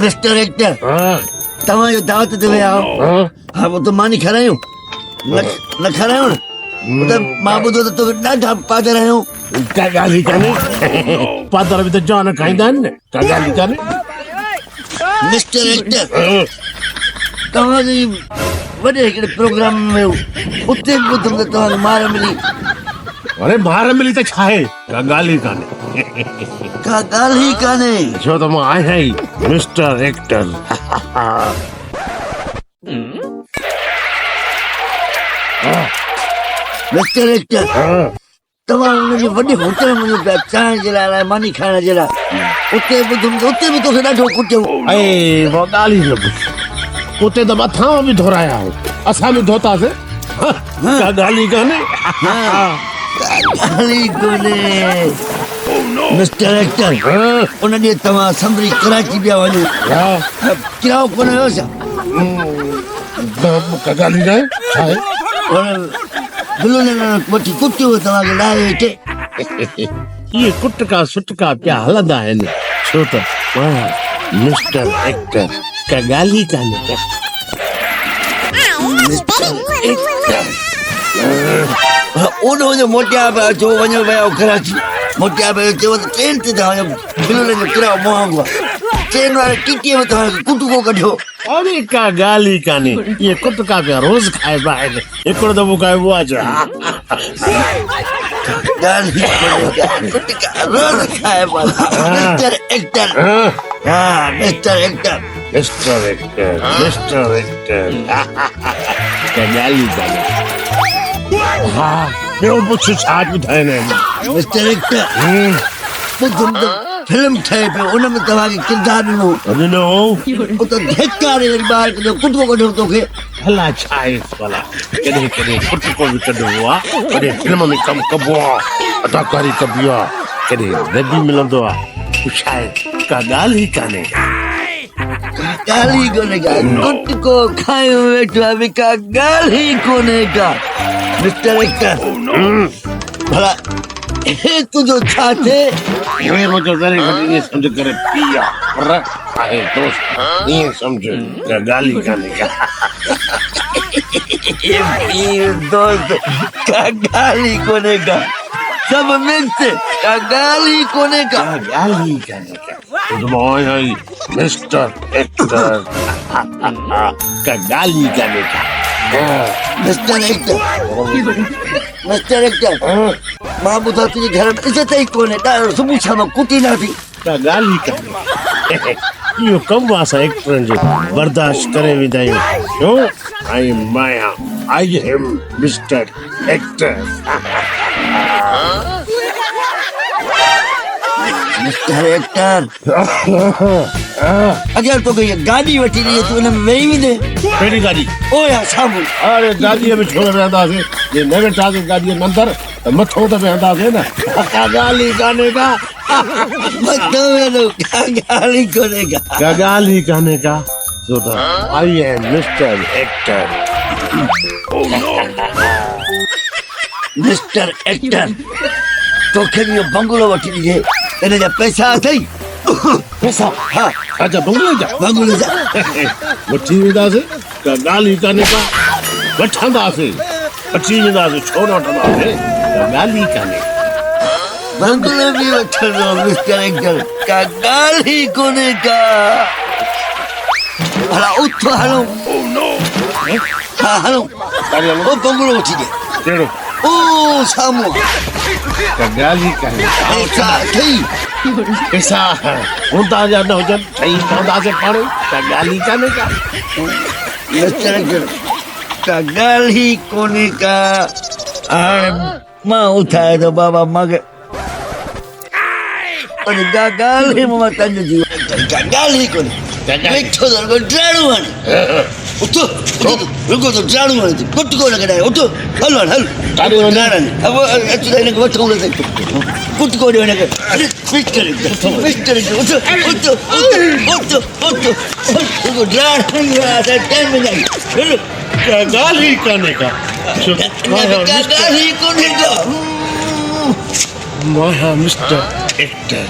mister actor तव्हां जो दावत ते विया आहियो हा वो तो मानी खारायूं न खारायूं न त मां ॿुधो त तोखे ॾाढा पादर आहियूं का ॻाल्हि ई कान्हे पादर बि त जान खाईंदा आहिनि न का ॻाल्हि ई कान्हे मिस्टर एक्टर तव्हांजी वॾे हिकिड़े प्रोग्राम में उते बि ॿुधुमि त तव्हांखे मार मिली अरे मार मिली त छा आहे का ॻाल्हि ई कान्हे का ॻाल्हि ई कान्हे छो त मां आहियां ई मिस्टर एक्टर मिस्टर एक्टर तव्हां हुनजे वॾे होटल में वञो पिया चांहि जे लाइ मानी खाइण जे लाइ उते ॿुधुमि त उते बि तोखे ॾाढो कुटियूं वो ॻाल्हि ई न पुछ उते त मथां बि धोराया हो असां बि धोतासीं का ॻाल्हि ई कान्हे ॻाल्हि ई कोन्हे मिस्टर एक्टर उन ॾींहुं तव्हां समुंडी कराची पिया वञो किरायो कोन हुयो छा का ॻाल्हि ई नाहे छा आहे वठी कुटियूं तव्हांखे लाहे वेठे इहे कुटका सुटका पिया हलंदा आहिनि छो त मां मिस्टर एक्टर का ॻाल्हि ई कान्हे ओॾो वञो मोटिया पिया अचो वञो पिया कराची मोटिया पिया चयो त ट्रेन ते था वञो बिलुनि जो किरायो महांगो आहे ट्रेन वारे टीटीअ में तव्हांखे कुटको कढियो अरे का ॻाल्हि ई कान्हे इहे कुटका पिया रोज़ खाइबा आहिनि हिकिड़ो दफ़ो खाइबो आहे छा रोज़ खाइबा mister actor mister actor mister actor mister actor का ॻाल्हि ई कान्हे हा ॿियो पुछ छा ॿुधाइनि मिस्टर एक्टर ॿुधुमि त फिल्म ठहे पियो उन में तव्हांखे किरदारु ॾिनो उहो त धिकारे वरी ॿाहिरि कढियो कुटको कढियो तोखे भला छा आहे भला कॾहिं कॾहिं कुटको बि कढिबो आहे कॾहिं फिल्म में कमु कबो आहे अदाकारी कबी आहे कॾहिं रबी मिलंदो आहे छा आहे का ॻाल्हि ई कान्हे ॻाल्हि ई कोन्हे का कुटको खायो वेठो आहे का ॻाल्हि ई कोन्हे का मिस्टर एक्टर भला हे तुंहिंजो छा थिए मुंहिंजो घणे घटि ईअं सम्झ करे पीउ पर आहे दोस्त ईअं सम्झ का ॻाल्हि ई कान्हे का दोस्त का ॻाल्हि ई कोन्हे का सभु मिक्स का ॻाल्हि ई कोन्हे का ॻाल्हि ई कान्हे का मां आहियां ई मिस्टर एक्टर का ॻाल्हि ई कान्हे का मिस्टर एक्टर मां ॿुधा तुंहिंजे घर में इज़त ई कोन्हे ॾाढो सुबुह शाम कुटींदा थी का ॻाल्हि ई कान्हे इहो कमु आहे असां एक्टरनि जो बर्दाश्त करे वेंदा आहियूं छो आई माया I am mister actor mister actor अगर तोखे इहा गाॾी वठी ॾिए तूं हुन में वेही वेंदे कहिड़ी गाॾी ओ यार साम्हूं अरे गाॾीअ में छो न वेहंदासीं जे न वेठासीं गाॾीअ में अंदरि त मथो त वेहंदासीं न का ॻाल्हि ई कान्हे का मथो वेहंदो का ॻाल्हि ई कोन्हे का ॻाल्हि ई कान्हे का छो त आई am mister actor mister actor तोखे बि इहो बंगलो वठी ॾिजे इन जा पैसा अथई पैसा हा अच्छा बंगलो जा वठी वेंदासीं का ॻाल्हि ई कान्हे का वठंदासीं वठी वेंदासीं छो न वठंदासीं का ॻाल्हि ई कान्हे बंगलो बि वठंदो मिस्टर एक्टर का ॻाल्हि ई कोन्हे का भला उथो हलो हा हलो ओ बंगलो वठी ॾे कहिड़ो ओ साम्हूं का ॻाल्हि ई कान्हे पैसा अथई पैसा हूंदा या न हुजनि ठही पवंदासीं पाण का ॻाल्हि ई कान्हे का का ॻाल्हि ई कोन्हे का हाणे मां उथाए थो बाबा मूंखे ॻाल्हि मां तंग थी का ॻाल्हि ई कोन्हे वेठो त ड्राणू हण उथो रुगो तो ड्राणू हण कुटको न कढाए उथो हल हल काॾे वञा अब अच हिनखे वठूं कुटको ॾियो हिनखे मिस्टर उथो रुगो ड्राणू टाइम में ॻाल्हि ई कान्हे का ॻाल्हि ई कोन्हे का मां मिस्टर एक्टर